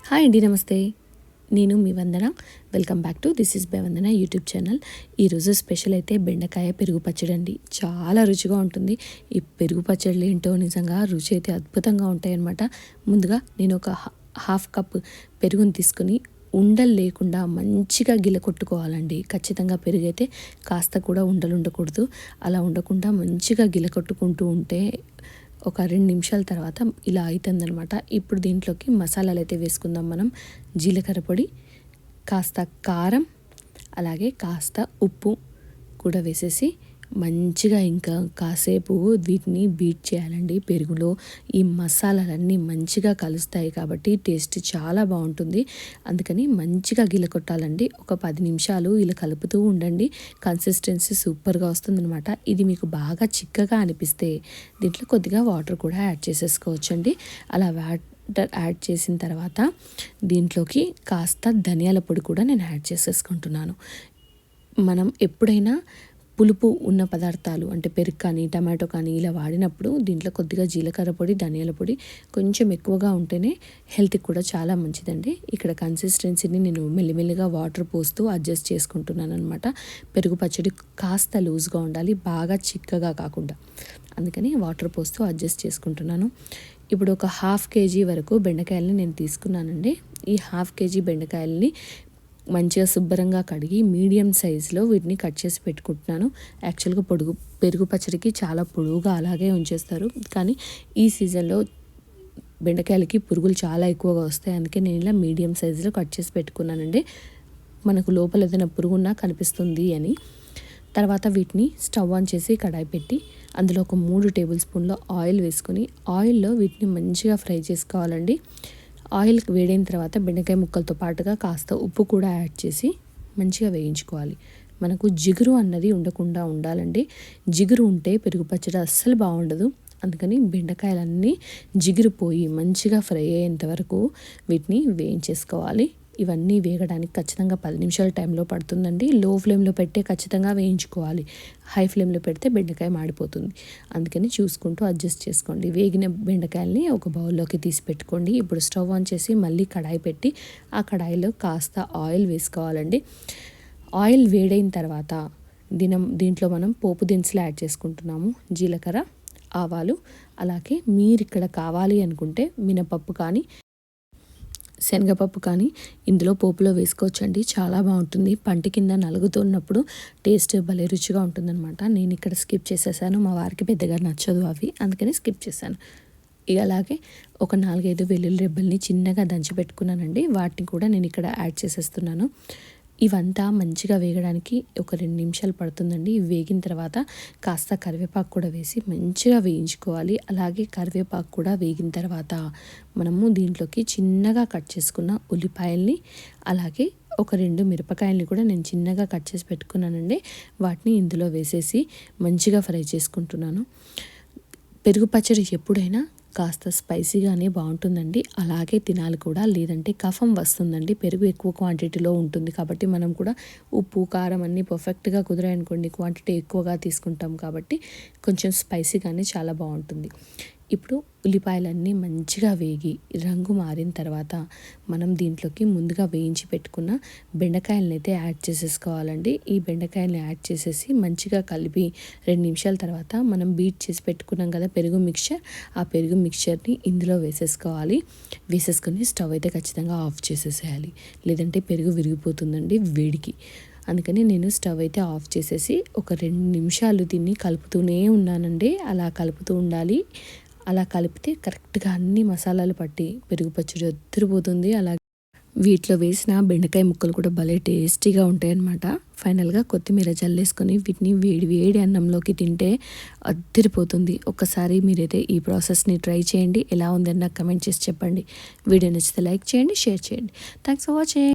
Hi అండి, నమస్తే. నేను మీ Vandana. Welcome back to this is by Vandana YouTube channel. ఈరోజు స్పెషల్ అయితే బెండకాయ పెరుగు పచ్చడి అండి. చాలా రుచిగా ఉంటుంది. ఈ పెరుగు పచ్చళ్ళు ఏంటో నిజంగా రుచి అయితే అద్భుతంగా ఉంటాయన్నమాట. ముందుగా నేను ఒక హాఫ్ కప్ పెరుగుని తీసుకుని ఉండలు లేకుండా మంచిగా గిల కొట్టుకోవాలండి. ఖచ్చితంగా పెరుగు అయితే కాస్త కూడా ఉండలు ఉండకూడదు. అలా ఉండకుండా మంచిగా గిల కొట్టుకుంటూ ఉంటే ఒక 2 నిమిషాల తర్వాత ఇలా అవుతుందనమాట. ఇప్పుడు దీంట్లోకి మసాలాలు అయితే వేసుకుందాం మనం. జీలకర్ర పొడి, కాస్త కారం, అలాగే కాస్త ఉప్పు కూడా వేసేసి మంచిగా ఇంకా కాసేపు వీటిని బీట్ చేయాలండి. పెరుగులో ఈ మసాలాలన్నీ మంచిగా కలుస్తాయి కాబట్టి టేస్ట్ చాలా బాగుంటుంది. అందుకని మంచిగా గిలకొట్టాలండి. ఒక 10 నిమిషాలు ఇలా కలుపుతూ ఉండండి. కన్సిస్టెన్సీ సూపర్గా వస్తుందన్నమాట. ఇది మీకు బాగా చిక్కగా అనిపిస్తే దీంట్లో కొద్దిగా వాటర్ కూడా యాడ్ చేసేసుకోవచ్చండి. అలా వాటర్ యాడ్ చేసిన తర్వాత దీంట్లోకి కాస్త ధనియాల పొడి కూడా నేను యాడ్ చేసేసుకుంటున్నాను. మనం ఎప్పుడైనా పులుపు ఉన్న పదార్థాలు అంటే పెరుగు కానీ టమాటో కానీ ఇలా వాడినప్పుడు దీంట్లో కొద్దిగా జీలకర్ర పొడి, ధనియాల పొడి కొంచెం ఎక్కువగా ఉంటేనే హెల్త్కి కూడా చాలా మంచిదండి. ఇక్కడ కన్సిస్టెన్సీని నేను మెల్లిమెల్లిగా వాటర్ పోస్తూ అడ్జస్ట్ చేసుకుంటున్నాను అనమాట. పెరుగు పచ్చడి కాస్త లూజ్గా ఉండాలి, బాగా చిక్కగా కాకుండా. అందుకని వాటర్ పోస్తూ అడ్జస్ట్ చేసుకుంటున్నాను. ఇప్పుడు ఒక 1/2 కేజీ వరకు బెండకాయలని నేను తీసుకున్నానండి. ఈ 1/2 కేజీ బెండకాయలని మంచిగా శుభ్రంగా కడిగి మీడియం సైజులో వీటిని కట్ చేసి పెట్టుకుంటున్నాను. యాక్చువల్గా పెరుగు పచ్చడికి చాలా పొడుగుగా అలాగే ఉంచేస్తారు, కానీ ఈ సీజన్లో బెండకాయలకి పురుగులు చాలా ఎక్కువగా వస్తాయి. అందుకే నేను ఇలా మీడియం సైజులో కట్ చేసి పెట్టుకున్నానండి. మనకు లోపల ఏదైనా పురుగున్నా కనిపిస్తుంది అని. తర్వాత వీటిని స్టవ్ ఆన్ చేసి కడాయి పెట్టి అందులో ఒక 3 టేబుల్ స్పూన్ల ఆయిల్ వేసుకొని ఆయిల్లో వీటిని మంచిగా ఫ్రై చేసుకోవాలండి. ఆయిల్ వేడైన తర్వాత బెండకాయ ముక్కలతో పాటుగా కాస్త ఉప్పు కూడా యాడ్ చేసి మంచిగా వేయించుకోవాలి. మనకు జిగురు అన్నది ఉండకుండా ఉండాలండి. జిగురు ఉంటే పెరుగు పచ్చడి అస్సలు బాగుండదు. అందుకని బెండకాయలన్నీ జిగురు పోయి మంచిగా ఫ్రై అయ్యేంత వరకు వీటిని వేయించేసుకోవాలి. ఇవన్నీ వేగడానికి ఖచ్చితంగా 10 నిమిషాల టైంలో పడుతుందండి. లో ఫ్లేమ్లో పెట్టే ఖచ్చితంగా వేయించుకోవాలి. హై ఫ్లేమ్లో పెడితే బెండకాయ మాడిపోతుంది. అందుకని చూసుకుంటూ అడ్జస్ట్ చేసుకోండి. వేగిన బెండకాయల్ని ఒక బౌల్లోకి తీసి పెట్టుకోండి. ఇప్పుడు స్టవ్ ఆన్ చేసి మళ్ళీ కడాయి పెట్టి ఆ కడాయిలో కాస్త ఆయిల్ వేసుకోవాలండి. ఆయిల్ వేడైన తర్వాత దీంట్లో మనం పోపు దినుసులు యాడ్ చేసుకుంటున్నాము. జీలకర్ర, ఆవాలు, అలాగే మీరు ఇక్కడ కావాలి అనుకుంటే మినపప్పు కానీ శనగపప్పు కానీ ఇందులో పోపులో వేసుకోవచ్చండి. చాలా బాగుంటుంది. పంట కింద నలుగుతున్నప్పుడు టేస్ట్ భలే రుచిగా ఉంటుందన్నమాట. నేను ఇక్కడ స్కిప్ చేసేసాను. మా వారికి పెద్దగా నచ్చదు అవి, అందుకని స్కిప్ చేశాను. ఇక అలాగే ఒక 4-5 వెల్లుల్లి రెబ్బల్ని చిన్నగా దంచి పెట్టుకున్నానండి. వాటిని కూడా నేను ఇక్కడ యాడ్ చేసేస్తున్నాను. ఇవంతా మంచిగా వేగడానికి ఒక 2 నిమిషాలు పడుతుందండి. వేగిన తర్వాత కాస్త కరివేపాకు కూడా వేసి మంచిగా వేయించుకోవాలి. అలాగే కరివేపాకు కూడా వేగిన తర్వాత మనము దీంట్లోకి చిన్నగా కట్ చేసుకున్న ఉల్లిపాయల్ని, అలాగే ఒక 2 మిరపకాయల్ని కూడా నేను చిన్నగా కట్ చేసి పెట్టుకున్నానండి. వాటిని ఇందులో వేసేసి మంచిగా ఫ్రై చేసుకుంటున్నాను. పెరుగు పచ్చడి ఎప్పుడైనా కాస్త స్పైసీగానే బాగుంటుందండి. అలాగే తినాలి కూడా, లేదంటే కఫం వస్తుందండి. పెరుగు ఎక్కువ క్వాంటిటీలో ఉంటుంది కాబట్టి మనం కూడా ఉప్పు, కారం అన్నీ పర్ఫెక్ట్గా కుదిరాయనుకోండి, క్వాంటిటీ ఎక్కువగా తీసుకుంటాం కాబట్టి కొంచెం స్పైసీగానే చాలా బాగుంటుంది. ఇప్పుడు ఉల్లిపాయలన్నీ మంచిగా వేగి రంగు మారిన తర్వాత మనం దీంట్లోకి ముందుగా వేయించి పెట్టుకున్న బెండకాయలని అయితే యాడ్ చేసేసుకోవాలండి. ఈ బెండకాయలని యాడ్ చేసేసి మంచిగా కలిపి 2 నిమిషాల తర్వాత మనం బీట్ చేసి పెట్టుకున్నాం కదా పెరుగు మిక్చర్, ఆ పెరుగు మిక్చర్ని ఇందులో వేసేసుకోవాలి. వేసేసుకొని స్టవ్ అయితే ఖచ్చితంగా ఆఫ్ చేసేసేయాలి, లేదంటే పెరుగు విరిగిపోతుందండి వేడికి. అందుకని నేను స్టవ్ అయితే ఆఫ్ చేసేసి ఒక 2 నిమిషాలు దీన్ని కలుపుతూనే ఉన్నానండి. అలా కలుపుతూ ఉండాలి. అలా కలిపితే కరెక్ట్గా అన్ని మసాలాలు పట్టి పెరుగు పచ్చడి అద్దరిపోతుంది. అలాగే వీటిలో వేసిన బెండకాయ ముక్కలు కూడా భలే టేస్టీగా ఉంటాయన్నమాట. ఫైనల్గా కొత్తిమీర జల్లేసుకొని వీటిని వేడి వేడి అన్నంలోకి తింటే అద్దరిపోతుంది. ఒక్కసారి మీరైతే ఈ ప్రాసెస్ని ట్రై చేయండి. ఎలా ఉందని నాకు కమెంట్ చేసి చెప్పండి. వీడియో నచ్చితే లైక్ చేయండి, షేర్ చేయండి. Thanks for watching.